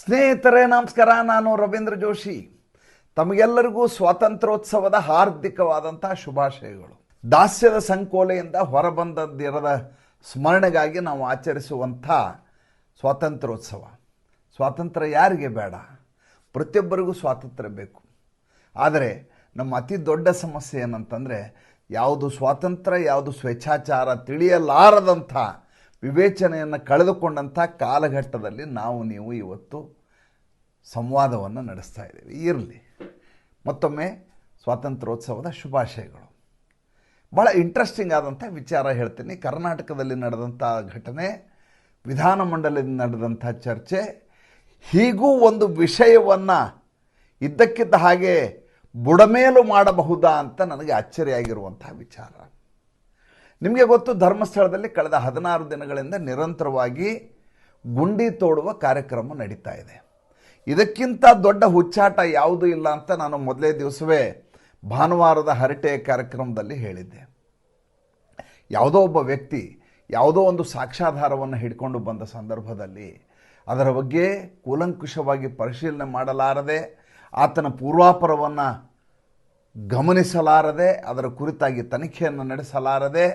ಸ್ನೇಹಿತರೇ ನಮಸ್ಕಾರ. ನಾನು ರವೀಂದ್ರ ಜೋಶಿ. ತಮಗೆಲ್ಲರಿಗೂ ಸ್ವಾತಂತ್ರ್ಯೋತ್ಸವದ ಹಾರ್ದಿಕವಾದಂಥ ಶುಭಾಶಯಗಳು. ದಾಸ್ಯದ ಸಂಕೋಲೆಯಿಂದ ಹೊರಬಂದದಿರದ ಸ್ಮರಣೆಗಾಗಿ ನಾವು ಆಚರಿಸುವಂಥ ಸ್ವಾತಂತ್ರ್ಯೋತ್ಸವ. ಸ್ವಾತಂತ್ರ್ಯ ಯಾರಿಗೆ ಬೇಡ? ಪ್ರತಿಯೊಬ್ಬರಿಗೂ ಸ್ವಾತಂತ್ರ್ಯ ಬೇಕು. ಆದರೆ ನಮ್ಮ ಅತಿ ದೊಡ್ಡ ಸಮಸ್ಯೆ ಏನಂತಂದರೆ, ಯಾವುದು ಸ್ವಾತಂತ್ರ್ಯ, ಯಾವುದು ಸ್ವೇಚ್ಛಾಚಾರ ತಿಳಿಯಲಾರದಂಥ ವಿವೇಚನೆಯನ್ನು ಕಳೆದುಕೊಂಡಂಥ ಕಾಲಘಟ್ಟದಲ್ಲಿ ನೀವು ಇವತ್ತು ಸಂವಾದವನ್ನು ನಡೆಸ್ತಾ ಇದ್ದೀವಿ. ಇರಲಿ, ಮತ್ತೊಮ್ಮೆ ಸ್ವಾತಂತ್ರ್ಯೋತ್ಸವದ ಶುಭಾಶಯಗಳು. ಭಾಳ ಇಂಟ್ರೆಸ್ಟಿಂಗ್ ಆದಂಥ ವಿಚಾರ ಹೇಳ್ತೀನಿ. ಕರ್ನಾಟಕದಲ್ಲಿ ನಡೆದಂಥ ಘಟನೆ, ವಿಧಾನಮಂಡಲದಲ್ಲಿ ನಡೆದಂಥ ಚರ್ಚೆ, ಹೀಗೂ ಒಂದು ವಿಷಯವನ್ನು ಇದ್ದಕ್ಕಿದ್ದ ಹಾಗೆ ಬುಡಮೇಲು ಮಾಡಬಹುದಾ ಅಂತ ನನಗೆ ಅಚ್ಚರಿಯಾಗಿರುವಂಥ ವಿಚಾರ. ನಿಮಗೆ ಗೊತ್ತು, ಧರ್ಮಸ್ಥಳದಲ್ಲಿ ಕಳೆದ 16 ದಿನಗಳಿಂದ ನಿರಂತರವಾಗಿ ಗುಂಡಿ ತೋಡುವ ಕಾರ್ಯಕ್ರಮ ನಡೀತಾ ಇದೆ. ಇದಕ್ಕಿಂತ ದೊಡ್ಡ ಹುಚ್ಚಾಟ ಯಾವುದೂ ಇಲ್ಲ ಅಂತ ನಾನು ಮೊದಲೇ ದಿವಸವೇ ಭಾನುವಾರದ ಹರಟೆಯ ಕಾರ್ಯಕ್ರಮದಲ್ಲಿ ಹೇಳಿದ್ದೆ. ಯಾವುದೋ ಒಬ್ಬ ವ್ಯಕ್ತಿ ಯಾವುದೋ ಒಂದು ಸಾಕ್ಷ್ಯಾಧಾರವನ್ನು ಹಿಡ್ಕೊಂಡು ಬಂದ ಸಂದರ್ಭದಲ್ಲಿ ಅದರ ಬಗ್ಗೆ ಕೂಲಂಕುಷವಾಗಿ ಪರಿಶೀಲನೆ ಮಾಡಲಾರದೆ, ಆತನ ಪೂರ್ವಾಪರವನ್ನು ಗಮನಿಸಲಾರದೆ, ಅದರ ಕುರಿತಾಗಿ ತನಿಖೆಯನ್ನು ನಡೆಸಲಾರದೆ,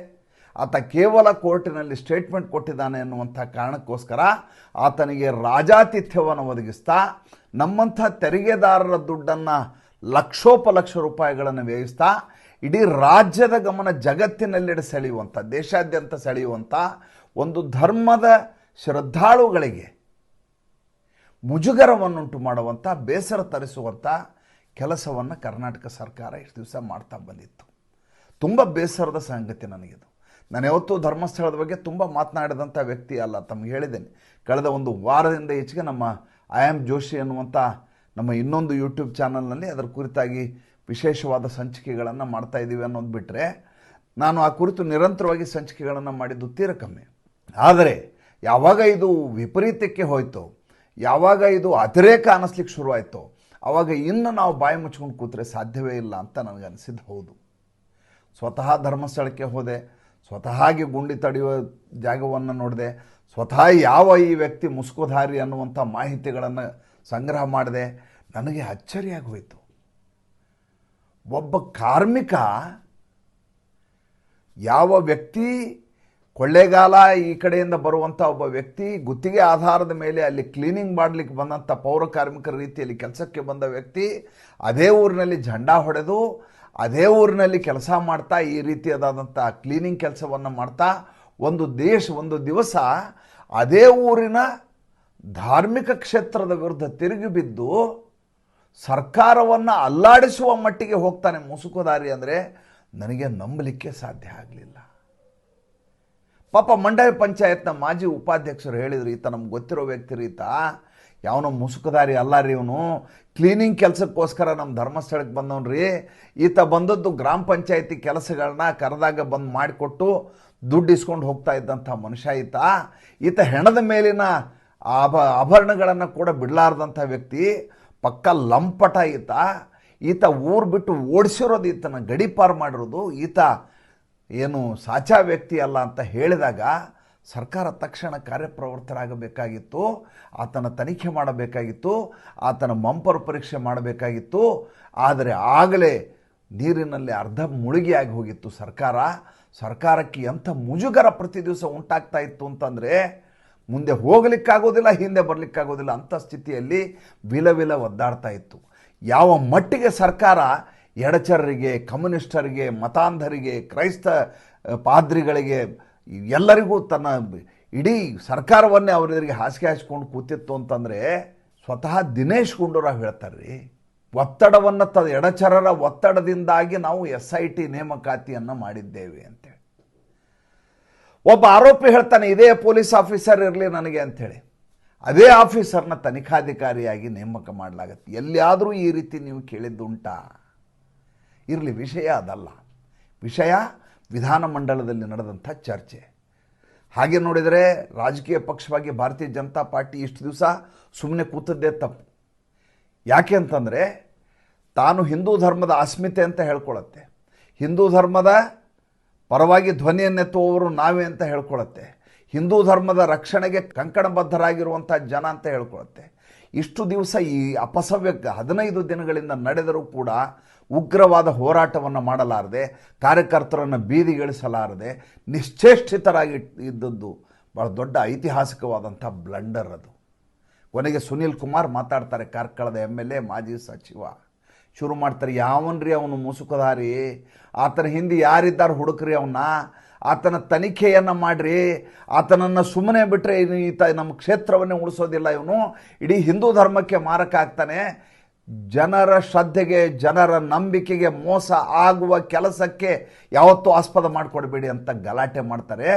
ಆತ ಕೇವಲ ಕೋರ್ಟಿನಲ್ಲಿ ಸ್ಟೇಟ್ಮೆಂಟ್ ಕೊಟ್ಟಿದ್ದಾನೆ ಎನ್ನುವಂಥ ಕಾರಣಕ್ಕೋಸ್ಕರ ಆತನಿಗೆ ರಾಜಾತಿಥ್ಯವನ್ನು ಒದಗಿಸ್ತಾ, ನಮ್ಮಂಥ ತೆರಿಗೆದಾರರ ದುಡ್ಡನ್ನು ಲಕ್ಷೋಪಲಕ್ಷ ರೂಪಾಯಿಗಳನ್ನು ವ್ಯಯಿಸ್ತಾ ಇಡೀ ರಾಜ್ಯದ ಗಮನ ಜಗತ್ತಿನೆಲ್ಲೆಡೆ ಸೆಳೆಯುವಂಥ, ದೇಶಾದ್ಯಂತ ಸೆಳೆಯುವಂಥ ಒಂದು ಧರ್ಮದ ಶ್ರದ್ಧಾಳುಗಳಿಗೆ ಮುಜುಗರವನ್ನುಂಟು ಮಾಡುವಂಥ, ಬೇಸರ ತರಿಸುವಂಥ ಕೆಲಸವನ್ನು ಕರ್ನಾಟಕ ಸರ್ಕಾರ ಇಷ್ಟು ದಿವಸ ಮಾಡ್ತಾ ಬಂದಿತ್ತು. ತುಂಬ ಬೇಸರದ ಸಂಗತಿ ನನಗಿದು. ನಾನು ಯಾವತ್ತೂ ಧರ್ಮಸ್ಥಳದ ಬಗ್ಗೆ ತುಂಬ ಮಾತನಾಡಿದಂಥ ವ್ಯಕ್ತಿ ಅಲ್ಲ, ತಮಗೆ ಹೇಳಿದ್ದೇನೆ. ಕಳೆದ ಒಂದು ವಾರದಿಂದ ಈಚೆಗೆ ನಮ್ಮ ಐ ಆಮ್ ಜೋಶಿ ಅನ್ನುವಂಥ ನಮ್ಮ ಇನ್ನೊಂದು ಯೂಟ್ಯೂಬ್ ಚಾನಲ್ನಲ್ಲಿ ಅದರ ಕುರಿತಾಗಿ ವಿಶೇಷವಾದ ಸಂಚಿಕೆಗಳನ್ನು ಮಾಡ್ತಾ ಇದ್ದೀವಿ ಅನ್ನೋದು ಬಿಟ್ಟರೆ, ನಾನು ಆ ಕುರಿತು ನಿರಂತರವಾಗಿ ಸಂಚಿಕೆಗಳನ್ನು ಮಾಡಿದ್ದು ತೀರ ಕಮ್ಮಿ. ಆದರೆ ಯಾವಾಗ ಇದು ವಿಪರೀತಕ್ಕೆ ಹೋಯಿತು, ಯಾವಾಗ ಇದು ಅತಿರೇಕ ಅನ್ನಿಸ್ಲಿಕ್ಕೆ ಶುರುವಾಯಿತು, ಆವಾಗ ಇನ್ನು ನಾವು ಬಾಯಿ ಮುಚ್ಕೊಂಡು ಕೂತ್ರೆ ಸಾಧ್ಯವೇ ಇಲ್ಲ ಅಂತ ನನಗನ್ನಿಸಿದ್ದು ಹೌದು. ಸ್ವತಃ ಧರ್ಮಸ್ಥಳಕ್ಕೆ ಹೋದೆ, ಸ್ವತಃಗೆ ಗುಂಡಿ ತಡೆಯುವ ಜಾಗವನ್ನು ನೋಡಿದೆ, ಸ್ವತಃ ಯಾವ ಈ ವ್ಯಕ್ತಿ ಮುಸುಕುಧಾರಿ ಅನ್ನುವಂಥ ಮಾಹಿತಿಗಳನ್ನು ಸಂಗ್ರಹ ಮಾಡಿದೆ. ನನಗೆ ಅಚ್ಚರಿಯಾಗಿ ಹೋಯಿತು. ಒಬ್ಬ ಕಾರ್ಮಿಕ, ಯಾವ ವ್ಯಕ್ತಿ ಕೊಳ್ಳೇಗಾಲ ಈ ಕಡೆಯಿಂದ ಬರುವಂಥ ಒಬ್ಬ ವ್ಯಕ್ತಿ, ಗುತ್ತಿಗೆ ಆಧಾರದ ಮೇಲೆ ಅಲ್ಲಿ ಕ್ಲೀನಿಂಗ್ ಮಾಡಲಿಕ್ಕೆ ಬಂದಂಥ ಪೌರ ಕಾರ್ಮಿಕರ ರೀತಿಯಲ್ಲಿ ಕೆಲಸಕ್ಕೆ ಬಂದ ವ್ಯಕ್ತಿ, ಅದೇ ಊರಿನಲ್ಲಿ ಝಂಡಾ ಹೊಡೆದು ಅದೇ ಊರಿನಲ್ಲಿ ಕೆಲಸ ಮಾಡ್ತಾ ಈ ರೀತಿಯಾದಂಥ ಕ್ಲೀನಿಂಗ್ ಕೆಲಸವನ್ನು ಮಾಡ್ತಾ ಒಂದು ದಿವಸ ಅದೇ ಊರಿನ ಧಾರ್ಮಿಕ ಕ್ಷೇತ್ರದ ವಿರುದ್ಧ ತಿರುಗಿ ಬಿದ್ದು ಸರ್ಕಾರವನ್ನು ಅಲ್ಲಾಡಿಸುವ ಮಟ್ಟಿಗೆ ಹೋಗ್ತಾನೆ ಮುಸುಕುದಾರಿ ಅಂದರೆ ನನಗೆ ನಂಬಲಿಕ್ಕೆ ಸಾಧ್ಯ ಆಗಲಿಲ್ಲ. ಪಾಪ ಮಂಡ್ಯ ಪಂಚಾಯತ್ನ ಮಾಜಿ ಉಪಾಧ್ಯಕ್ಷರು ಹೇಳಿದ್ರು, ಈತ ನಮ್ಗೆ ಗೊತ್ತಿರೋ ವ್ಯಕ್ತಿ ರೀತ, ಯಾವನೋ ಮುಸುಕುದಾರಿ ಅಲ್ಲ ರೀ, ಇವನು ಕ್ಲೀನಿಂಗ್ ಕೆಲಸಕ್ಕೋಸ್ಕರ ನಮ್ಮ ಧರ್ಮಸ್ಥಳಕ್ಕೆ ಬಂದವನ್ರಿ. ಈತ ಬಂದದ್ದು ಗ್ರಾಮ ಪಂಚಾಯತಿ ಕೆಲಸಗಳನ್ನ ಕರೆದಾಗ ಬಂದು ಮಾಡಿಕೊಟ್ಟು ದುಡ್ಡು ಇಸ್ಕೊಂಡು ಹೋಗ್ತಾ ಇದ್ದಂಥ ಮನುಷ್ಯ ಈತ ಹೆಣದ ಮೇಲಿನ ಆಭರಣಗಳನ್ನು ಕೂಡ ಬಿಡಲಾರ್ದಂಥ ವ್ಯಕ್ತಿ, ಪಕ್ಕ ಲಂಪಟ ಈತ ಊರು ಬಿಟ್ಟು ಓಡಿಸಿರೋದು, ಈತನ ಗಡಿಪಾರು ಮಾಡಿರೋದು, ಈತ ಏನು ಸಾಚಾ ವ್ಯಕ್ತಿ ಅಲ್ಲ ಅಂತ ಹೇಳಿದಾಗ ಸರ್ಕಾರ ತಕ್ಷಣ ಕಾರ್ಯಪ್ರವೃತ್ತರಾಗಬೇಕಾಗಿತ್ತು. ಆತನ ತನಿಖೆ ಮಾಡಬೇಕಾಗಿತ್ತು, ಆತನ ಮಂಪರು ಪರೀಕ್ಷೆ ಮಾಡಬೇಕಾಗಿತ್ತು. ಆದರೆ ಆಗಲೇ ನೀರಿನಲ್ಲಿ ಅರ್ಧ ಮುಳುಗಿಯಾಗಿ ಹೋಗಿತ್ತು ಸರ್ಕಾರಕ್ಕೆ ಎಂಥ ಮುಜುಗರ ಪ್ರತಿ ದಿವಸ ಉಂಟಾಗ್ತಾ ಇತ್ತು ಅಂತಂದರೆ, ಮುಂದೆ ಹೋಗಲಿಕ್ಕಾಗೋದಿಲ್ಲ, ಹಿಂದೆ ಬರಲಿಕ್ಕಾಗೋದಿಲ್ಲ ಅಂಥ ಸ್ಥಿತಿಯಲ್ಲಿ ವಿಲವಿಲ ಒದ್ದಾಡ್ತಾ ಇತ್ತು. ಯಾವ ಮಟ್ಟಿಗೆ ಸರ್ಕಾರ ಎಡಚರರಿಗೆ, ಕಮ್ಯುನಿಸ್ಟರಿಗೆ, ಮತಾಂಧರಿಗೆ, ಕ್ರೈಸ್ತ ಪಾದ್ರಿಗಳಿಗೆ ಎಲ್ಲರಿಗೂ ತನ್ನ ಇಡೀ ಸರ್ಕಾರವನ್ನೇ ಅವರಿಗೆ ಹಾಸಿಗೆ ಹಾಸಿಕೊಂಡು ಕೂತಿತ್ತು ಅಂತಂದರೆ, ಸ್ವತಃ ದಿನೇಶ್ ಗುಂಡೂರಾವ್ ಹೇಳ್ತಾರೆ ರೀ, ಒತ್ತಡವನ್ನು ಎಡಚರರ ಒತ್ತಡದಿಂದಾಗಿ ನಾವು SIT ನೇಮಕಾತಿಯನ್ನು ಮಾಡಿದ್ದೇವೆ ಅಂತೇಳಿ. ಒಬ್ಬ ಆರೋಪಿ ಹೇಳ್ತಾನೆ, ಇದೇ ಪೊಲೀಸ್ ಆಫೀಸರ್ ಇರಲಿ ನನಗೆ ಅಂಥೇಳಿ. ಅದೇ ಆಫೀಸರ್ನ ತನಿಖಾಧಿಕಾರಿಯಾಗಿ ನೇಮಕ ಮಾಡಲಾಗತ್ತೆ. ಎಲ್ಲಿಯಾದರೂ ಈ ರೀತಿ ನೀವು ಕೇಳಿದ್ದುಂಟಾ? ಇರಲಿ, ವಿಷಯ ಅದಲ್ಲ. ವಿಷಯ ವಿಧಾನಮಂಡಲದಲ್ಲಿ ನಡೆದಂಥ ಚರ್ಚೆ. ಹಾಗೆ ನೋಡಿದರೆ ರಾಜಕೀಯ ಪಕ್ಷವಾಗಿ ಭಾರತೀಯ ಜನತಾ ಪಾರ್ಟಿ ಇಷ್ಟು ದಿವಸ ಸುಮ್ಮನೆ ಕೂತದ್ದೇ ತಪ್ಪು. ಯಾಕೆ ಅಂತಂದರೆ, ತಾನು ಹಿಂದೂ ಧರ್ಮದ ಅಸ್ಮಿತೆ ಅಂತ ಹೇಳ್ಕೊಳ್ಳುತ್ತೆ, ಹಿಂದೂ ಧರ್ಮದ ಪರವಾಗಿ ಧ್ವನಿಯನ್ನೆತ್ತುವವರು ನಾವೇ ಅಂತ ಹೇಳ್ಕೊಳ್ಳುತ್ತೆ, ಹಿಂದೂ ಧರ್ಮದ ರಕ್ಷಣೆಗೆ ಕಂಕಣಬದ್ಧರಾಗಿರುವಂಥ ಜನ ಅಂತ ಹೇಳ್ಕೊಳುತ್ತೆ. ಇಷ್ಟು ದಿವಸ ಈ ಅಪಸವ್ಯ 15 ದಿನಗಳಿಂದ ನಡೆದರೂ ಕೂಡ ಉಗ್ರವಾದ ಹೋರಾಟವನ್ನು ಮಾಡಲಾರದೆ, ಕಾರ್ಯಕರ್ತರನ್ನು ಬೀದಿಗಿಳಿಸಲಾರದೆ ನಿಶ್ಚೇಷ್ಟಿತರಾಗಿ ಇದ್ದದ್ದು ಭಾಳ ದೊಡ್ಡ ಐತಿಹಾಸಿಕವಾದಂಥ ಬ್ಲಂಡರ್ ಅದು. ಕೊನೆಗೆ ಸುನೀಲ್ ಕುಮಾರ್ ಮಾತಾಡ್ತಾರೆ, ಕಾರ್ಕಳದ MLA ಮಾಜಿ ಸಚಿವ, ಶುರು ಮಾಡ್ತಾರೆ, ಯಾವನ್ರಿ ಅವನು ಮುಸುಕುಧಾರಿ, ಆತನ ಹಿಂದೆ ಯಾರಿದ್ದಾರೆ ಹುಡುಕ್ರಿ ಅವನ್ನ, ಆತನ ತನಿಖೆಯನ್ನು ಮಾಡಿರಿ, ಆತನನ್ನು ಸುಮ್ಮನೆ ಬಿಟ್ಟರೆ ಈತ ನಮ್ಮ ಕ್ಷೇತ್ರವನ್ನೇ ಉಳಿಸೋದಿಲ್ಲ, ಇವನು ಇಡೀ ಹಿಂದೂ ಧರ್ಮಕ್ಕೆ ಮಾರಕ ಆಗ್ತಾನೆ, ಜನರ ಶ್ರದ್ಧೆಗೆ ಜನರ ನಂಬಿಕೆಗೆ ಮೋಸ ಆಗುವ ಕೆಲಸಕ್ಕೆ ಯಾವತ್ತೂ ಆಸ್ಪದ ಮಾಡಿಕೊಡ್ಬೇಡಿ ಅಂತ ಗಲಾಟೆ ಮಾಡ್ತಾರೆ.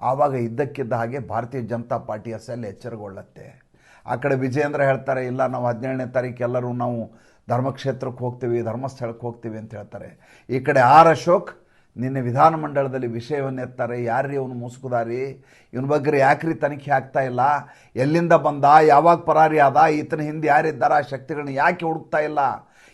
ಆವಾಗ ಇದ್ದಕ್ಕಿದ್ದ ಹಾಗೆ ಭಾರತೀಯ ಜನತಾ ಪಾರ್ಟಿಯ ಸೆಲ್ ಎಚ್ಚರಗೊಳ್ಳುತ್ತೆ. ಆ ಕಡೆ ವಿಜಯೇಂದ್ರ ಹೇಳ್ತಾರೆ, ಇಲ್ಲ ನಾವು 17ನೇ ತಾರೀಕು ಎಲ್ಲರೂ ನಾವು ಧರ್ಮಕ್ಷೇತ್ರಕ್ಕೆ ಹೋಗ್ತೀವಿ, ಧರ್ಮಸ್ಥಳಕ್ಕೆ ಹೋಗ್ತೀವಿ ಅಂತ ಹೇಳ್ತಾರೆ. ಈ ಕಡೆ ಆರ್ ಅಶೋಕ್ ನಿನ್ನೆ ವಿಧಾನಮಂಡಲದಲ್ಲಿ ವಿಷಯವನ್ನು ಎತ್ತಾರೆ, ಯಾರ್ರೀ ಅವನು ಮುಸುಕುದಾರಿ, ಇವನ ಬಗ್ಗೆ ಯಾಕ್ರಿ ತನಿಖೆ ಆಗ್ತಾ ಇಲ್ಲ, ಎಲ್ಲಿಂದ ಬಂದ, ಯಾವಾಗ ಪರಾರಿ ಆದ, ಈತನ ಹಿಂದೆ ಯಾರಿದ್ದಾರೆ, ಆ ಶಕ್ತಿಗಳನ್ನ ಯಾಕೆ ಹುಡುಕ್ತಾ ಇಲ್ಲ,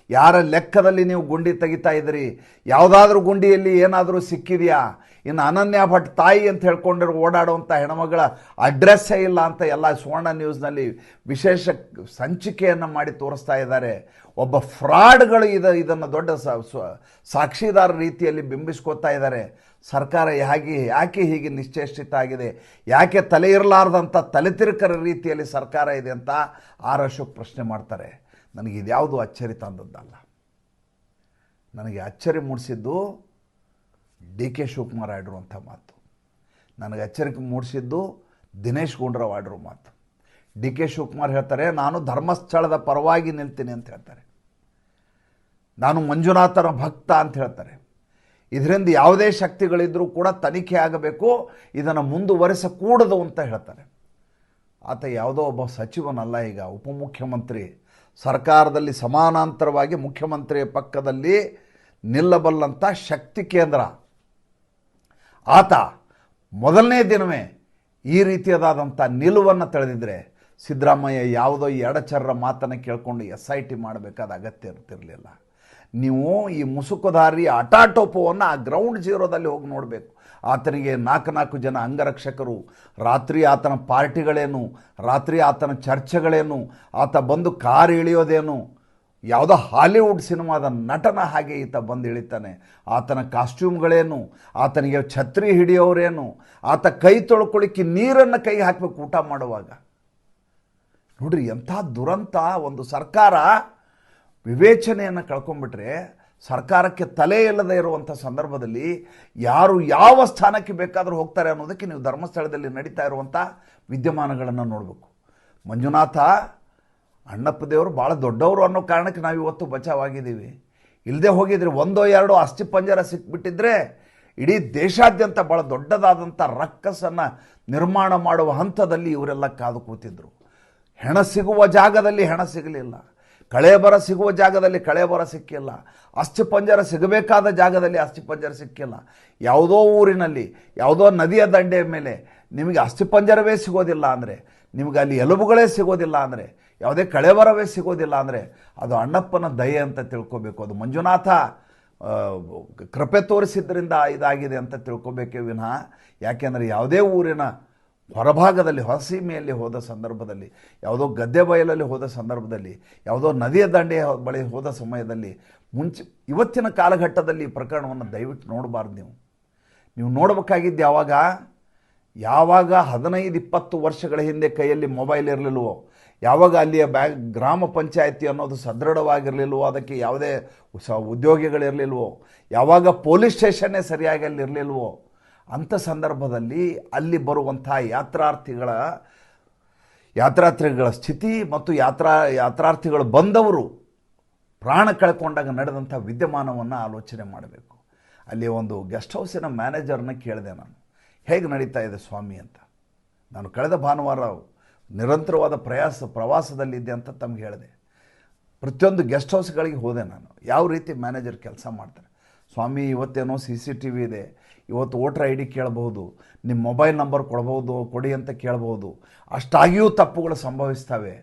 ಯಾರ ಲೆಕ್ಕದಲ್ಲಿ ನೀವು ಗುಂಡಿ ತೆಗಿತಾ ಇದ್ದೀರಿ, ಯಾವುದಾದ್ರೂ ಗುಂಡಿಯಲ್ಲಿ ಏನಾದರೂ ಸಿಕ್ಕಿದೆಯಾ, ಇನ್ನು ಅನನ್ಯ ಭಟ್ ತಾಯಿ ಅಂತ ಹೇಳ್ಕೊಂಡಿರೋ ಓಡಾಡುವಂಥ ಹೆಣ್ಮಗಳ ಅಡ್ರೆಸ್ಸೇ ಇಲ್ಲ ಅಂತ ಎಲ್ಲ ಸುವರ್ಣ ನ್ಯೂಸ್ನಲ್ಲಿ ವಿಶೇಷ ಸಂಚಿಕೆಯನ್ನು ಮಾಡಿ ತೋರಿಸ್ತಾ ಇದ್ದಾರೆ. ಒಬ್ಬ ಫ್ರಾಡ್ಗಳು ಇದನ್ನು ದೊಡ್ಡ ಸಾಕ್ಷಿದಾರ ರೀತಿಯಲ್ಲಿ ಬಿಂಬಿಸ್ಕೋತಾ ಇದ್ದಾರೆ. ಸರ್ಕಾರ ಯಾಕೆ ಹೀಗೆ ನಿಶ್ಚೇಷ್ಟಿತ ಆಗಿದೆ, ಯಾಕೆ ತಲೆ ಇರಲಾರ್ದಂಥ ತಲೆತಿರುಕರ ರೀತಿಯಲ್ಲಿ ಸರ್ಕಾರ ಇದೆ ಅಂತ ಆರ್ ಅಶೋಕ್ ಪ್ರಶ್ನೆ ಮಾಡ್ತಾರೆ. ನನಗಿದ್ಯಾವುದು ಅಚ್ಚರಿ ತಂದದ್ದಲ್ಲ. ನನಗೆ ಅಚ್ಚರಿ ಮೂಡಿಸಿದ್ದು DK ಶಿವಕುಮಾರ್ ಆಡಿರುವಂಥ ಮಾತು, ನನಗೆ ಅಚ್ಚರಿ ಮೂಡಿಸಿದ್ದು ದಿನೇಶ್ ಗುಂಡೂರಾವ್ ಆಡಿರೋ ಮಾತು. DK ಶಿವಕುಮಾರ್ ಹೇಳ್ತಾರೆ, ನಾನು ಧರ್ಮಸ್ಥಳದ ಪರವಾಗಿ ನಿಲ್ತೀನಿ ಅಂತ ಹೇಳ್ತಾರೆ, ನಾನು ಮಂಜುನಾಥನ ಭಕ್ತ ಅಂತ ಹೇಳ್ತಾರೆ. ಇದರಿಂದ ಯಾವುದೇ ಶಕ್ತಿಗಳಿದ್ದರೂ ಕೂಡ ತನಿಖೆ ಆಗಬೇಕು, ಇದನ್ನು ಮುಂದುವರಿಸಕೂಡದು ಅಂತ ಹೇಳ್ತಾರೆ. ಆತ ಯಾವುದೋ ಒಬ್ಬ ಸಚಿವನಲ್ಲ, ಈಗ ಉಪಮುಖ್ಯಮಂತ್ರಿ, ಸರ್ಕಾರದಲ್ಲಿ ಸಮಾನಾಂತರವಾಗಿ ಮುಖ್ಯಮಂತ್ರಿಯ ಪಕ್ಕದಲ್ಲಿ ನಿಲ್ಲಬಲ್ಲಂಥ ಶಕ್ತಿ ಕೇಂದ್ರ. ಆತ ಮೊದಲನೇ ದಿನವೇ ಈ ರೀತಿಯಾದಂಥ ನಿಲುವನ್ನು ತಳೆದಿದ್ದರೆ ಸಿದ್ದರಾಮಯ್ಯ ಯಾವುದೋ ಎಡಚರ್ರ ಮಾತನ್ನು ಕೇಳಿಕೊಂಡು SIT ಮಾಡಬೇಕಾದ ಅಗತ್ಯ ಇರ್ತಿರಲಿಲ್ಲ. ನೀವು ಈ ಮುಸುಕುಧಾರಿ ಅಟಾಟೋಪವನ್ನು ಆ ಗ್ರೌಂಡ್ ಜೀರೋದಲ್ಲಿ ಹೋಗಿ ನೋಡಬೇಕು. ಆತನಿಗೆ 4 ಜನ ಅಂಗರಕ್ಷಕರು, ರಾತ್ರಿ ಆತನ ಪಾರ್ಟಿಗಳೇನು, ರಾತ್ರಿ ಆತನ ಚರ್ಚೆಗಳೇನು, ಆತ ಬಂದು ಕಾರ್ ಇಳಿಯೋದೇನು, ಯಾವುದೋ ಹಾಲಿವುಡ್ ಸಿನಿಮಾದ ನಟನ ಹಾಗೆ ಈತ ಬಂದು ಇಳಿತಾನೆ. ಆತನ ಕಾಸ್ಟ್ಯೂಮ್ಗಳೇನು, ಆತನಿಗೆ ಛತ್ರಿ ಹಿಡಿಯೋರೇನು, ಆತ ಕೈ ತೊಳ್ಕೊಳ್ಳಿಕ್ಕೆ ನೀರನ್ನು ಕೈಗೆ ಹಾಕಬೇಕು ಊಟ ಮಾಡುವಾಗ. ನೋಡ್ರಿ ಎಂಥ ದುರಂತ. ಒಂದು ಸರ್ಕಾರ ವಿವೇಚನೆಯನ್ನು ಕಳ್ಕೊಂಡ್ಬಿಟ್ರೆ, ಸರ್ಕಾರಕ್ಕೆ ತಲೆ ಇಲ್ಲದೆ ಇರುವಂಥ ಸಂದರ್ಭದಲ್ಲಿ ಯಾರು ಯಾವ ಸ್ಥಾನಕ್ಕೆ ಬೇಕಾದರೂ ಹೋಗ್ತಾರೆ ಅನ್ನೋದಕ್ಕೆ ನೀವು ಧರ್ಮಸ್ಥಳದಲ್ಲಿ ನಡೀತಾ ಇರುವಂಥ ವಿದ್ಯಮಾನಗಳನ್ನು ನೋಡಬೇಕು. ಮಂಜುನಾಥ ಅಣ್ಣಪ್ಪ ದೇವರು ಭಾಳ ದೊಡ್ಡವರು ಅನ್ನೋ ಕಾರಣಕ್ಕೆ ನಾವು ಇವತ್ತು ಬಚಾವಾಗಿದ್ದೀವಿ. ಇಲ್ಲದೆ ಹೋಗಿದ್ರೆ 1-2 ಅಸ್ಥಿಪಂಜರ ಸಿಕ್ಬಿಟ್ಟಿದ್ರೆ ಇಡೀ ದೇಶಾದ್ಯಂತ ಭಾಳ ದೊಡ್ಡದಾದಂಥ ರಕ್ಕಸನ್ನು ನಿರ್ಮಾಣ ಮಾಡುವ ಹಂತದಲ್ಲಿ ಇವರೆಲ್ಲ ಕಾದು ಕೂತಿದ್ರು. ಹೆಣ ಸಿಗುವ ಜಾಗದಲ್ಲಿ ಹೆಣ ಸಿಗಲಿಲ್ಲ, ಕಳೆಬರ ಸಿಗುವ ಜಾಗದಲ್ಲಿ ಕಳೆಬರ ಸಿಕ್ಕಿಲ್ಲ, ಅಸ್ಥಿಪಂಜರ ಸಿಗಬೇಕಾದ ಜಾಗದಲ್ಲಿ ಅಸ್ಥಿಪಂಜರ ಸಿಕ್ಕಿಲ್ಲ. ಯಾವುದೋ ಊರಿನಲ್ಲಿ ಯಾವುದೋ ನದಿಯ ದಂಡೆಯ ಮೇಲೆ ನಿಮಗೆ ಅಸ್ಥಿಪಂಜರವೇ ಸಿಗೋದಿಲ್ಲ ಅಂದರೆ, ನಿಮಗೆ ಅಲ್ಲಿ ಎಲುಬುಗಳೇ ಸಿಗೋದಿಲ್ಲ ಅಂದರೆ, ಯಾವುದೇ ಕಳೆಬರವೇ ಸಿಗೋದಿಲ್ಲ ಅಂದರೆ ಅದು ಅಣ್ಣಪ್ಪನ ದಯೆ ಅಂತ ತಿಳ್ಕೊಬೇಕು. ಅದು ಮಂಜುನಾಥ ಕೃಪೆ ತೋರಿಸಿದ್ರಿಂದ ಇದಾಗಿದೆ ಅಂತ ತಿಳ್ಕೊಬೇಕೇ ವಿನಃ, ಯಾಕೆಂದರೆ ಯಾವುದೇ ಊರಿನ ಹೊರಭಾಗದಲ್ಲಿ ಹೊಸೀಮೆಯಲ್ಲಿ ಹೋದ ಸಂದರ್ಭದಲ್ಲಿ, ಯಾವುದೋ ಗದ್ದೆ ಬಯಲಲ್ಲಿ ಹೋದ ಸಂದರ್ಭದಲ್ಲಿ, ಯಾವುದೋ ನದಿಯ ದಂಡೆಯ ಬಳಿ ಹೋದ ಸಮಯದಲ್ಲಿ ಇವತ್ತಿನ ಕಾಲಘಟ್ಟದಲ್ಲಿ ಈ ಪ್ರಕರಣವನ್ನು ದಯವಿಟ್ಟು ನೋಡಬಾರ್ದು. ನೀವು ನೋಡಬೇಕಾಗಿದ್ದು ಯಾವಾಗ 15-20 ವರ್ಷಗಳ ಹಿಂದೆ ಕೈಯಲ್ಲಿ ಮೊಬೈಲ್ ಇರಲಿಲ್ವೋ, ಯಾವಾಗ ಅಲ್ಲಿಯ ಗ್ರಾಮ ಪಂಚಾಯತಿ ಅನ್ನೋದು ಸದೃಢವಾಗಿರಲಿಲ್ವೋ, ಅದಕ್ಕೆ ಯಾವುದೇ ಉದ್ಯೋಗಿಗಳಿರಲಿಲ್ವೋ, ಯಾವಾಗ ಪೊಲೀಸ್ ಸ್ಟೇಷನ್ನೇ ಸರಿಯಾಗಿ ಅಲ್ಲಿ ಇರಲಿಲ್ವೋ, ಅಂಥ ಸಂದರ್ಭದಲ್ಲಿ ಅಲ್ಲಿ ಬರುವಂಥ ಯಾತ್ರಾರ್ಥಿಗಳ ಸ್ಥಿತಿ ಮತ್ತು ಯಾತ್ರಾರ್ಥಿಗಳು ಬಂದವರು ಪ್ರಾಣ ಕಳ್ಕೊಂಡಾಗ ನಡೆದಂಥ ವಿದ್ಯಮಾನವನ್ನು ಆಲೋಚನೆ ಮಾಡಬೇಕು. ಅಲ್ಲಿ ಒಂದು ಗೆಸ್ಟ್ ಹೌಸಿನ ಮ್ಯಾನೇಜರ್ನ ಕೇಳಿದೆ ನಾನು, ಹೇಗೆ ನಡೀತಾ ಇದೆ ಸ್ವಾಮಿ ಅಂತ. ನಾನು ಕಳೆದ ಭಾನುವಾರ ನಿರಂತರವಾದ ಪ್ರವಾಸದಲ್ಲಿದ್ದೆ ಅಂತ ತಮ್ಗೆ ಹೇಳಿದೆ. ಪ್ರತಿಯೊಂದು ಗೆಸ್ಟ್ ಹೌಸ್ಗಳಿಗೆ ಹೋದೆ ನಾನು, ಯಾವ ರೀತಿ ಮ್ಯಾನೇಜರ್ ಕೆಲಸ ಮಾಡ್ತಾರೆ. ಸ್ವಾಮಿ ಇವತ್ತೇನೋ CCTV ಇದೆ, ಇವತ್ತು ವೋಟರ್ ID ಕೇಳಬಹುದು, ನಿಮ್ಮ ಮೊಬೈಲ್ ನಂಬರ್ ಕೊಡಿ ಅಂತ ಕೇಳಬಹುದು, ಅಷ್ಟಾಗಿಯೂ ತಪ್ಪುಗಳು ಸಂಭವಿಸ್ತವೆ.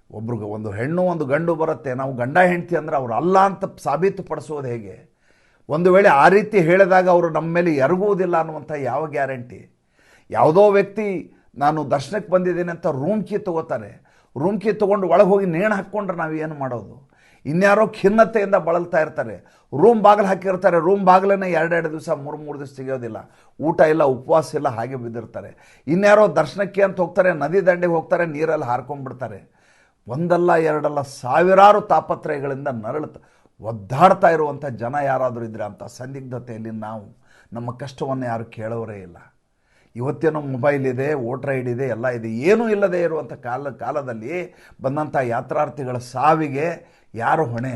ಒಬ್ರಿಗೆ ಒಂದು ಹೆಣ್ಣು ಒಂದು ಗಂಡು ಬರುತ್ತೆ, ನಾವು ಗಂಡ ಹೆಂಡತಿ ಅಂದರೆ ಅವ್ರು ಅಲ್ಲ ಅಂತ ಸಾಬೀತುಪಡಿಸೋದು ಹೇಗೆ? ಒಂದು ವೇಳೆ ಆ ರೀತಿ ಹೇಳಿದಾಗ ಅವರು ನಮ್ಮ ಮೇಲೆ ಎರಗುವುದಿಲ್ಲ ಅನ್ನುವಂಥ ಯಾವ ಗ್ಯಾರಂಟಿ? ಯಾವುದೋ ವ್ಯಕ್ತಿ ನಾನು ದರ್ಶನಕ್ಕೆ ಬಂದಿದ್ದೇನೆ ಅಂತ ರೂಮ್ ಕೀ ತೊಗೋತಾರೆ, ರೂಮ್ ಕೀ ತೊಗೊಂಡು ಒಳಗೆ ಹೋಗಿ ನೇಣು ಹಾಕ್ಕೊಂಡ್ರೆ ನಾವು ಏನು ಮಾಡೋದು? ಇನ್ಯಾರೋ ಖಿನ್ನತೆಯಿಂದ ಬಳಲ್ತಾ ಇರ್ತಾರೆ, ರೂಮ್ ಬಾಗಿಲು ಹಾಕಿರ್ತಾರೆ, ರೂಮ್ ಬಾಗಿಲನ್ನೇ 2 ದಿವಸ 3 ದಿವಸ ತೆಗೆಯೋದಿಲ್ಲ, ಊಟ ಇಲ್ಲ, ಉಪವಾಸ ಇಲ್ಲ, ಹಾಗೆ ಬಿದ್ದಿರ್ತಾರೆ. ಇನ್ಯಾರೋ ದರ್ಶನಕ್ಕೆ ಅಂತ ಹೋಗ್ತಾರೆ, ನದಿ ದಂಡೆಗೆ ಹೋಗ್ತಾರೆ, ನೀರಲ್ಲಿ ಹಾರ್ಕೊಂಡ್ಬಿಡ್ತಾರೆ. ಒಂದಲ್ಲ ಎರಡಲ್ಲ ಸಾವಿರಾರು ತಾಪತ್ರಯಗಳಿಂದ ಒದ್ದಾಡ್ತಾ ಇರುವಂಥ ಜನ ಯಾರಾದರೂ ಇದ್ದರೆ ಅಂಥ ಸಂದಿಗ್ಧತೆಯಲ್ಲಿ ನಾವು ನಮ್ಮ ಕಷ್ಟವನ್ನು ಯಾರು ಕೇಳೋರೇ ಇಲ್ಲ. ಇವತ್ತೇನೋ ಮೊಬೈಲ್ ಇದೆ, ವೋಟರ್ ಐ ಡಿ ಇದೆ, ಎಲ್ಲ ಇದೆ, ಏನೂ ಇಲ್ಲದೆ ಇರುವಂಥ ಕಾಲದಲ್ಲಿ ಬಂದಂಥ ಯಾತ್ರಾರ್ಥಿಗಳ ಸಾವಿಗೆ ಯಾರು ಹೊಣೆ?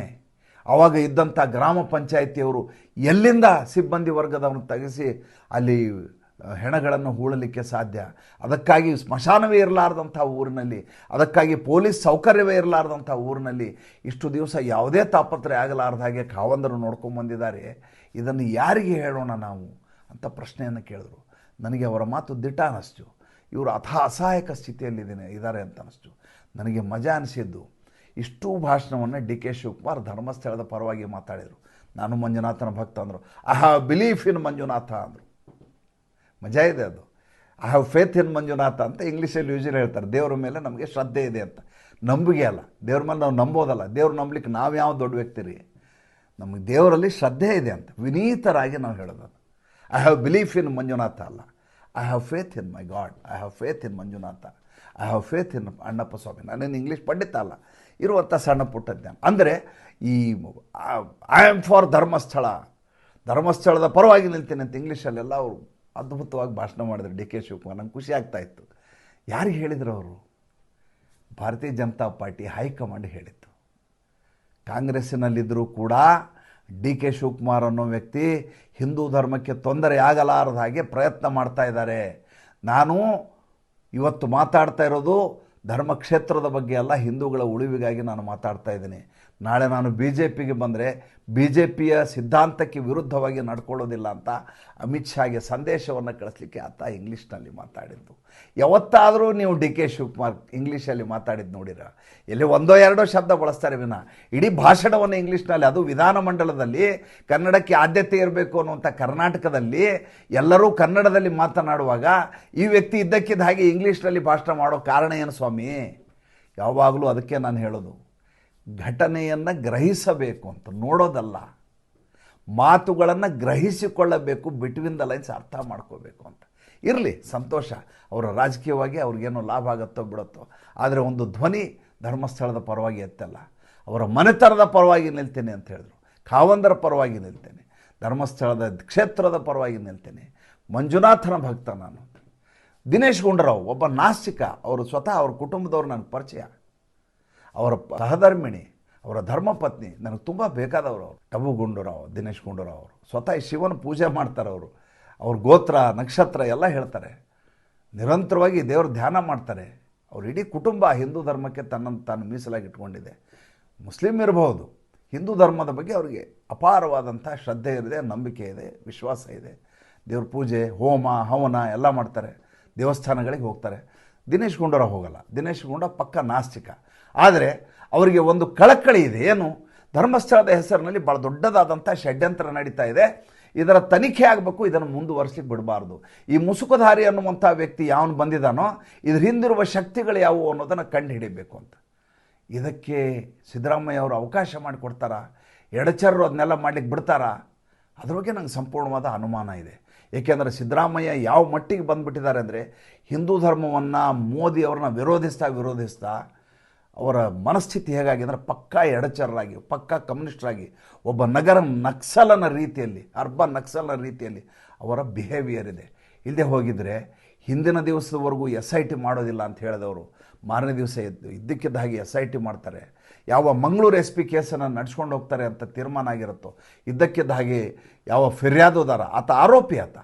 ಆವಾಗ ಇದ್ದಂಥ ಗ್ರಾಮ ಪಂಚಾಯಿತಿಯವರು ಎಲ್ಲಿಂದ ಸಿಬ್ಬಂದಿ ವರ್ಗದವ್ರನ್ನ ತೆಗೆಸಿ ಅಲ್ಲಿ ಹೆಣಗಳನ್ನು ಹೂಳಲಿಕ್ಕೆ ಸಾಧ್ಯ? ಅದಕ್ಕಾಗಿ ಸ್ಮಶಾನವೇ ಇರಲಾರ್ದಂಥ ಊರಿನಲ್ಲಿ, ಅದಕ್ಕಾಗಿ ಪೊಲೀಸ್ ಸೌಕರ್ಯವೇ ಇರಲಾರ್ದಂಥ ಊರಿನಲ್ಲಿ ಇಷ್ಟು ದಿವಸ ಯಾವುದೇ ತಾಪತ್ರೆ ಆಗಲಾರ್ದ ಹಾಗೆ ಕಾವಂದರು ನೋಡ್ಕೊಂಬಂದಿದ್ದಾರೆ. ಇದನ್ನು ಯಾರಿಗೆ ಹೇಳೋಣ ನಾವು ಅಂತ ಪ್ರಶ್ನೆಯನ್ನು ಕೇಳಿದ್ರು. ನನಗೆ ಅವರ ಮಾತು ದಿಟ್ಟ ಅನ್ನಿಸ್ತು. ಇವರು ಅಸಹಾಯಕ ಸ್ಥಿತಿಯಲ್ಲಿದ್ದಾರೆ ಅಂತ ಅನ್ನಿಸ್ತು. ನನಗೆ ಮಜಾ ಅನಿಸಿದ್ದು, ಇಷ್ಟೂ ಭಾಷಣವನ್ನು ಡಿ ಕೆ ಶಿವಕುಮಾರ್ ಧರ್ಮಸ್ಥಳದ ಪರವಾಗಿ ಮಾತಾಡಿದರು. ನಾನು ಮಂಜುನಾಥನ ಭಕ್ತ ಅಂದರು. I have belief in Manjunatha ಅಂದರು. ಮಜಾ ಇದೆ ಅದು. I have faith in Manjunatha ಅಂತ ಇಂಗ್ಲೀಷಲ್ಲಿ ಯೂಶಲಿ ಹೇಳ್ತಾರೆ. ದೇವರ ಮೇಲೆ ನಮಗೆ ಶ್ರದ್ಧೆ ಇದೆ ಅಂತ. ನಂಬಿಕೆ ಅಲ್ಲ, ದೇವ್ರ ಮೇಲೆ ನಾವು ನಂಬೋದಲ್ಲ. ದೇವ್ರು ನಂಬಲಿಕ್ಕೆ ನಾವು ಯಾವ ದೊಡ್ಡ ವ್ಯಕ್ತಿ ರೀ? ನಮಗೆ ದೇವರಲ್ಲಿ ಶ್ರದ್ಧೆ ಇದೆ ಅಂತ ವಿನೀತರಾಗಿ ನಾವು ಹೇಳೋದು. I have belief in Manjunatha ಅಲ್ಲ, I have faith in my god, I have faith in Manjunatha, I have faith in Annappa Swami. ನಾನೇನು ಇಂಗ್ಲೀಷ್ ಪಂಡಿತ ಅಲ್ಲ, ಇರುವಂಥ ಸಣ್ಣ ಪುಟ್ಟ ಜ್ಞಾನ. ಅಂದರೆ ಈ ಐ ಆಮ್ ಫಾರ್ ಧರ್ಮಸ್ಥಳ, ಧರ್ಮಸ್ಥಳದ ಪರವಾಗಿ ನಿಲ್ತೀನಿ ಅಂತ ಇಂಗ್ಲೀಷಲ್ಲೆಲ್ಲ ಅವರು ಅದ್ಭುತವಾಗಿ ಭಾಷಣ ಮಾಡಿದ್ರು ಡಿ ಕೆ ಶಿವಕುಮಾರ್. ನಂಗೆ ಖುಷಿ ಆಗ್ತಾಯಿತ್ತು. ಯಾರಿಗೆ ಹೇಳಿದರು ಅವರು? ಭಾರತೀಯ ಜನತಾ ಪಾರ್ಟಿ ಹೈಕಮಾಂಡ್ ಹೇಳಿತ್ತು. ಕಾಂಗ್ರೆಸ್ಸಿನಲ್ಲಿದ್ದರೂ ಕೂಡ ಡಿ ಕೆ ಶಿವಕುಮಾರ್ ಅನ್ನೋ ವ್ಯಕ್ತಿ ಹಿಂದೂ ಧರ್ಮಕ್ಕೆ ತೊಂದರೆ ಆಗಲಾರದ ಹಾಗೆ ಪ್ರಯತ್ನ ಮಾಡ್ತಾ ಇದ್ದಾರೆ. ನಾನು ಇವತ್ತು ಮಾತಾಡ್ತಾ ಇರೋದು ಧರ್ಮಕ್ಷೇತ್ರದ ಬಗ್ಗೆ ಅಲ್ಲ, ಹಿಂದೂಗಳ ಉಳಿವಿಗಾಗಿ ನಾನು ಮಾತಾಡ್ತಾ ಇದ್ದೀನಿ. ನಾಳೆ ನಾನು ಬಿ ಜೆ ಪಿಗೆ ಬಂದರೆ ಬಿ ಜೆ ಪಿಯ ಸಿದ್ಧಾಂತಕ್ಕೆ ವಿರುದ್ಧವಾಗಿ ನಡ್ಕೊಳ್ಳೋದಿಲ್ಲ ಅಂತ ಅಮಿತ್ ಶಾಗೆ ಸಂದೇಶವನ್ನು ಕಳಿಸ್ಲಿಕ್ಕೆ ಆತ ಇಂಗ್ಲೀಷ್ನಲ್ಲಿ ಮಾತಾಡಿದ್ದು. ಯಾವತ್ತಾದರೂ ನೀವು ಡಿ ಕೆ ಶಿವಕುಮಾರ್ ಇಂಗ್ಲೀಷಲ್ಲಿ ಮಾತಾಡಿದ್ದು ನೋಡಿರ? ಎಲ್ಲಿ ಒಂದೋ ಎರಡೋ ಶಬ್ದ ಬಳಸ್ತಾರೆ ವಿನ ಇಡೀ ಭಾಷಣವನ್ನು ಇಂಗ್ಲೀಷ್ನಲ್ಲಿ, ಅದು ವಿಧಾನಮಂಡಲದಲ್ಲಿ ಕನ್ನಡಕ್ಕೆ ಆದ್ಯತೆ ಇರಬೇಕು ಅನ್ನುವಂಥ ಕರ್ನಾಟಕದಲ್ಲಿ ಎಲ್ಲರೂ ಕನ್ನಡದಲ್ಲಿ ಮಾತನಾಡುವಾಗ ಈ ವ್ಯಕ್ತಿ ಇದ್ದಕ್ಕಿದ್ದ ಹಾಗೆ ಇಂಗ್ಲೀಷ್ನಲ್ಲಿ ಭಾಷಣ ಮಾಡೋ ಕಾರಣ ಏನು ಸ್ವಾಮಿ? ಯಾವಾಗಲೂ ಅದಕ್ಕೆ ನಾನು ಹೇಳೋದು, ಘಟನೆಯನ್ನು ಗ್ರಹಿಸಬೇಕು ಅಂತ, ನೋಡೋದಲ್ಲ. ಮಾತುಗಳನ್ನು ಗ್ರಹಿಸಿಕೊಳ್ಳಬೇಕು, ಬಿಟ್ವೀನ್ ದ ಲೈನ್ಸ್ ಅರ್ಥ ಮಾಡ್ಕೋಬೇಕು ಅಂತ. ಇರಲಿ, ಸಂತೋಷ, ಅವರ ರಾಜಕೀಯವಾಗಿ ಅವ್ರಿಗೇನೋ ಲಾಭ ಆಗುತ್ತೋ ಬಿಡುತ್ತೋ, ಆದರೆ ಒಂದು ಧ್ವನಿ ಧರ್ಮಸ್ಥಳದ ಪರವಾಗಿ ಎತ್ತಲ್ಲ. ಅವರ ಮನೆತನದ ಪರವಾಗಿ ನಿಲ್ತೇನೆ ಅಂತ ಹೇಳಿದ್ರು, ಕಾವಂದರ ಪರವಾಗಿ ನಿಲ್ತೇನೆ, ಧರ್ಮಸ್ಥಳದ ಕ್ಷೇತ್ರದ ಪರವಾಗಿ ನಿಲ್ತೇನೆ, ಮಂಜುನಾಥನ ಭಕ್ತ ನಾನು. ದಿನೇಶ್ ಗುಂಡೂರಾವ್ ಒಬ್ಬ ನಾಸ್ತಿಕ, ಅವರು ಸ್ವತಃ ಅವ್ರ ಕುಟುಂಬದವ್ರು ನನಗೆ ಪರಿಚಯ, ಅವರ ಸಹಧರ್ಮಿಣಿ, ಅವರ ಧರ್ಮಪತ್ನಿ ನನಗೆ ತುಂಬ ಬೇಕಾದವರು. ಅವರು ಟಬು ಗುಂಡೂರಾವ್, ದಿನೇಶ್ ಗುಂಡೂರಾವ್ ಅವರು ಸ್ವತಃ ಶಿವನ ಪೂಜೆ ಮಾಡ್ತಾರೆ. ಅವ್ರ ಗೋತ್ರ ನಕ್ಷತ್ರ ಎಲ್ಲ ಹೇಳ್ತಾರೆ, ನಿರಂತರವಾಗಿ ದೇವ್ರ ಧ್ಯಾನ ಮಾಡ್ತಾರೆ. ಅವ್ರ ಇಡೀ ಕುಟುಂಬ ಹಿಂದೂ ಧರ್ಮಕ್ಕೆ ತನ್ನನ್ನು ತಾನು ಮೀಸಲಾಗಿ ಇಟ್ಕೊಂಡಿದೆ. ಮುಸ್ಲಿಮ್ ಇರಬಹುದು, ಹಿಂದೂ ಧರ್ಮದ ಬಗ್ಗೆ ಅವರಿಗೆ ಅಪಾರವಾದಂಥ ಶ್ರದ್ಧೆ ಇದೆ, ನಂಬಿಕೆ ಇದೆ, ವಿಶ್ವಾಸ ಇದೆ. ದೇವ್ರ ಪೂಜೆ, ಹೋಮ ಹವನ ಎಲ್ಲ ಮಾಡ್ತಾರೆ, ದೇವಸ್ಥಾನಗಳಿಗೆ ಹೋಗ್ತಾರೆ. ದಿನೇಶ್ ಗುಂಡೂರಾವ್ ಹೋಗಲ್ಲ. ದಿನೇಶ್ ಗುಂಡೂರಾವ್ ಪಕ್ಕ ನಾಸ್ತಿಕ. ಆದರೆ ಅವರಿಗೆ ಒಂದು ಕಳಕಳಿ ಇದೆ. ಏನು? ಧರ್ಮಸ್ಥಳದ ಹೆಸರಿನಲ್ಲಿ ಭಾಳ ದೊಡ್ಡದಾದಂಥ ಷಡ್ಯಂತ್ರ ನಡೀತಾ ಇದೆ, ಇದರ ತನಿಖೆ ಆಗಬೇಕು, ಇದನ್ನು ಮುಂದುವರಿಸಲಿಕ್ಕೆ ಬಿಡಬಾರ್ದು. ಈ ಮುಸುಕುಧಾರಿ ಅನ್ನುವಂಥ ವ್ಯಕ್ತಿ ಯಾವನು ಬಂದಿದ್ದಾನೋ ಇದ್ರ ಹಿಂದಿರುವ ಶಕ್ತಿಗಳು ಯಾವುವು ಅನ್ನೋದನ್ನು ಕಂಡು ಹಿಡಿಬೇಕು ಅಂತ. ಇದಕ್ಕೆ ಸಿದ್ದರಾಮಯ್ಯ ಅವರು ಅವಕಾಶ ಮಾಡಿಕೊಡ್ತಾರಾ? ಎಡಚರರು ಅದನ್ನೆಲ್ಲ ಮಾಡಲಿಕ್ಕೆ ಬಿಡ್ತಾರಾ? ಅದ್ರ ಬಗ್ಗೆ ನಂಗೆ ಸಂಪೂರ್ಣವಾದ ಅನುಮಾನ ಇದೆ. ಏಕೆಂದರೆ ಸಿದ್ದರಾಮಯ್ಯ ಯಾವ ಮಟ್ಟಿಗೆ ಬಂದುಬಿಟ್ಟಿದ್ದಾರೆ ಅಂದರೆ, ಹಿಂದೂ ಧರ್ಮವನ್ನು ಮೋದಿ ಅವ್ರನ್ನ ವಿರೋಧಿಸ್ತಾ ಅವರ ಮನಸ್ಥಿತಿ ಹೇಗಾಗಿ ಅಂದರೆ ಪಕ್ಕಾ ಎಡಚರರಾಗಿ, ಪಕ್ಕಾ ಕಮ್ಯುನಿಸ್ಟರಾಗಿ, ಒಬ್ಬ ನಗರ ನಕ್ಸಲನ ರೀತಿಯಲ್ಲಿ, ಅರ್ಬನ್ ನಕ್ಸಲನ ರೀತಿಯಲ್ಲಿ ಅವರ ಬಿಹೇವಿಯರ್ ಇದೆ. ಇಲ್ಲದೆ ಹೋಗಿದರೆ ಹಿಂದಿನ ದಿವಸದವರೆಗೂ SIT ಮಾಡೋದಿಲ್ಲ ಅಂತ ಹೇಳಿದವರು ಮಾರನೇ ದಿವಸ ಇದ್ದಕ್ಕಿದ್ದ ಹಾಗೆ SIT ಮಾಡ್ತಾರೆ. ಯಾವ ಮಂಗಳೂರು SP ಕೇಸನ್ನು ನಡೆಸ್ಕೊಂಡು ಹೋಗ್ತಾರೆ ಅಂತ ತೀರ್ಮಾನ ಆಗಿರುತ್ತೋ ಇದ್ದಕ್ಕಿದ್ದ ಹಾಗೆ ಯಾವ ಫಿರ್ಯಾದುದಾರ, ಆತ ಆರೋಪಿ. ಆತ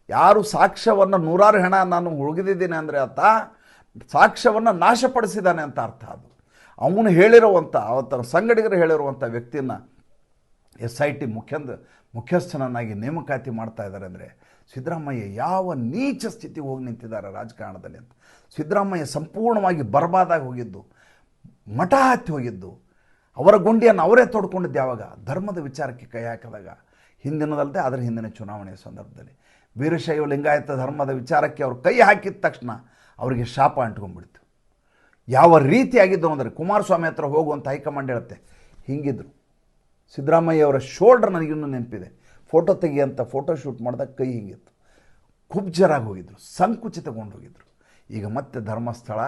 ಯಾರು ಸಾಕ್ಷ್ಯವನ್ನು ನೂರಾರು ಹೆಣ ನಾನು ಉಳಿದಿದ್ದೀನಿ ಅಂದರೆ ಆತ ಸಾಕ್ಷ್ಯವನ್ನು ನಾಶಪಡಿಸಿದ್ದಾನೆ ಅಂತ ಅರ್ಥ. ಅದು ಅವನು ಹೇಳಿರುವಂಥ, ಅವತ್ತ ಸಂಗಡಿಗರು ಹೇಳಿರುವಂಥ ವ್ಯಕ್ತಿಯನ್ನು SIT ಮುಖ್ಯಸ್ಥನನ್ನಾಗಿ ನೇಮಕಾತಿ ಮಾಡ್ತಾ ಇದ್ದಾರೆ ಅಂದರೆ ಸಿದ್ದರಾಮಯ್ಯ ಯಾವ ನೀಚ ಸ್ಥಿತಿಗೆ ಹೋಗಿ ನಿಂತಿದ್ದಾರೆ ರಾಜಕಾರಣದಲ್ಲಿ ಅಂತ. ಸಿದ್ದರಾಮಯ್ಯ ಸಂಪೂರ್ಣವಾಗಿ ಬರ್ಬಾದಾಗಿ ಹೋಗಿದ್ದು, ಮಠ ಹತ್ತಿ ಹೋಗಿದ್ದು, ಅವರ ಗುಂಡಿಯನ್ನು ಅವರೇ ತೊಡ್ಕೊಂಡಿದ್ದು ಯಾವಾಗ? ಧರ್ಮದ ವಿಚಾರಕ್ಕೆ ಕೈ ಹಾಕಿದಾಗ. ಹಿಂದಿನದಲ್ಲದೆ ಅದರ ಹಿಂದಿನ ಚುನಾವಣೆಯ ಸಂದರ್ಭದಲ್ಲಿ ವೀರಶೈವ ಲಿಂಗಾಯತ ಧರ್ಮದ ವಿಚಾರಕ್ಕೆ ಅವರು ಕೈ ಹಾಕಿದ ತಕ್ಷಣ ಅವರಿಗೆ ಶಾಪ ಅಂಟ್ಕೊಂಡ್ಬಿಡ್ತು. ಯಾವ ರೀತಿಯಾಗಿದ್ದು ಅಂದರೆ ಕುಮಾರಸ್ವಾಮಿ ಹತ್ರ ಹೋಗುವಂಥ ಹೈಕಮಾಂಡ್ ಹೇಳುತ್ತೆ ಹಿಂಗಿದ್ರು. ಸಿದ್ದರಾಮಯ್ಯ ಅವರ ಶೋಲ್ಡರ್ ನನಗಿನ್ನೂ ನೆನಪಿದೆ. ಫೋಟೋ ತೆಗಿಯಂಥ ಫೋಟೋ ಶೂಟ್ ಮಾಡಿದಾಗ ಕೈ ಹಿಂಗಿತ್ತು. ಕುಬ್ಜರಾಗಿ ಹೋಗಿದ್ರು, ಸಂಕುಚಿತಗೊಂಡು ಹೋಗಿದ್ರು. ಈಗ ಮತ್ತೆ ಧರ್ಮಸ್ಥಳ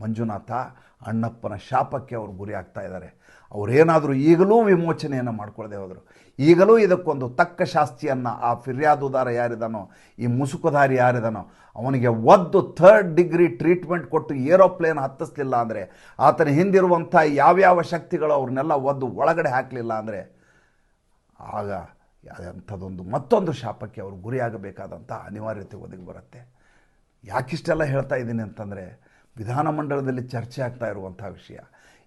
ಮಂಜುನಾಥ ಅಣ್ಣಪ್ಪನ ಶಾಪಕ್ಕೆ ಅವರು ಗುರಿ ಆಗ್ತಾ ಇದ್ದಾರೆ. ಅವರೇನಾದರೂ ಈಗಲೂ ವಿಮೋಚನೆಯನ್ನು ಮಾಡ್ಕೊಳ್ಳದೆ ಹೋದರು, ಈಗಲೂ ಇದಕ್ಕೊಂದು ತಕ್ಕ ಶಾಸ್ತಿಯನ್ನು ಆ ಫಿರ್ಯಾದುದಾರ ಯಾರಿದಾನೋ, ಈ ಮುಸುಕುಧಾರಿ ಯಾರಿದಾನೋ ಅವನಿಗೆ ಒದ್ದು 3rd ಡಿಗ್ರಿ ಟ್ರೀಟ್ಮೆಂಟ್ ಕೊಟ್ಟು ಏರೋಪ್ಲೇನ್ ಹತ್ತಿಸ್ಲಿಲ್ಲ ಅಂದರೆ, ಆತನ ಹಿಂದಿರುವಂಥ ಯಾವ್ಯಾವ ಶಕ್ತಿಗಳು ಅವ್ರನ್ನೆಲ್ಲ ಒದ್ದು ಒಳಗಡೆ ಹಾಕಲಿಲ್ಲ ಅಂದರೆ, ಆಗ ಅಂಥದ್ದೊಂದು ಮತ್ತೊಂದು ಶಾಪಕ್ಕೆ ಅವರು ಗುರಿಯಾಗಬೇಕಾದಂಥ ಅನಿವಾರ್ಯತೆ ಒದಗಿ ಬರುತ್ತೆ. ಯಾಕಿಷ್ಟೆಲ್ಲ ಹೇಳ್ತಾ ಇದ್ದೀನಿ ಅಂತಂದರೆ, ವಿಧಾನಮಂಡಲದಲ್ಲಿ ಚರ್ಚೆ ಆಗ್ತಾ ಇರುವಂಥ ವಿಷಯ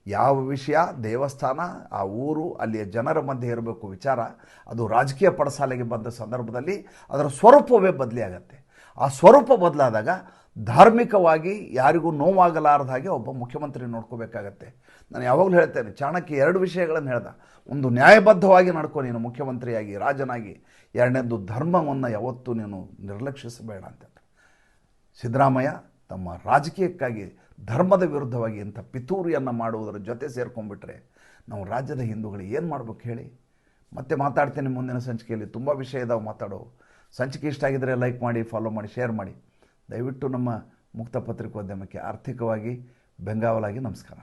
ಯಾವ ವಿಷಯ, ದೇವಸ್ಥಾನ, ಆ ಊರು, ಅಲ್ಲಿಯ ಜನರ ಮಧ್ಯೆ ಇರಬೇಕು ವಿಚಾರ, ಅದು ರಾಜಕೀಯ ಪಡಸಾಲೆಗೆ ಬಂದ ಸಂದರ್ಭದಲ್ಲಿ ಅದರ ಸ್ವರೂಪವೇ ಬದಲಿಯಾಗತ್ತೆ. ಆ ಸ್ವರೂಪ ಬದಲಾದಾಗ ಧಾರ್ಮಿಕವಾಗಿ ಯಾರಿಗೂ ನೋವಾಗಲಾರದ ಹಾಗೆ ಒಬ್ಬ ಮುಖ್ಯಮಂತ್ರಿ ನೋಡ್ಕೋಬೇಕಾಗತ್ತೆ. ನಾನು ಯಾವಾಗಲೂ ಹೇಳ್ತೇನೆ, ಚಾಣಕ್ಯ 2 ವಿಷಯಗಳನ್ನು ಹೇಳ್ದ. ಒಂದು, ನ್ಯಾಯಬದ್ಧವಾಗಿ ನಡ್ಕೊ ನೀನು ಮುಖ್ಯಮಂತ್ರಿಯಾಗಿ, ರಾಜನಾಗಿ. 2ನೇದು, ಧರ್ಮವನ್ನು ಯಾವತ್ತೂ ನೀನು ನಿರ್ಲಕ್ಷಿಸಬೇಡ ಅಂತ. ಸಿದ್ದರಾಮಯ್ಯ ತಮ್ಮ ರಾಜಕೀಯಕ್ಕಾಗಿ ಧರ್ಮದ ವಿರುದ್ಧವಾಗಿ ಇಂಥ ಪಿತೂರಿಯನ್ನು ಮಾಡುವುದರ ಜೊತೆ ಸೇರ್ಕೊಂಡ್ಬಿಟ್ರೆ ನಾವು ರಾಜ್ಯದ ಹಿಂದೂಗಳು ಏನು ಮಾಡ್ಬೇಕು ಹೇಳಿ. ಮತ್ತೆ ಮಾತಾಡ್ತೇನೆ ಮುಂದಿನ ಸಂಚಿಕೆಯಲ್ಲಿ. ತುಂಬ ವಿಷಯ ಇದಾವೆ ಮಾತಾಡೋ. ಸಂಚಿಕೆ ಇಷ್ಟ ಆಗಿದ್ದರೆ ಲೈಕ್ ಮಾಡಿ, ಫಾಲೋ ಮಾಡಿ, ಶೇರ್ ಮಾಡಿ. ದಯವಿಟ್ಟು ನಮ್ಮ ಮುಕ್ತ ಪತ್ರಿಕೋದ್ಯಮಕ್ಕೆ ಆರ್ಥಿಕವಾಗಿ ಬೆಂಗಾವಲಾಗಿ ನಮಸ್ಕಾರ.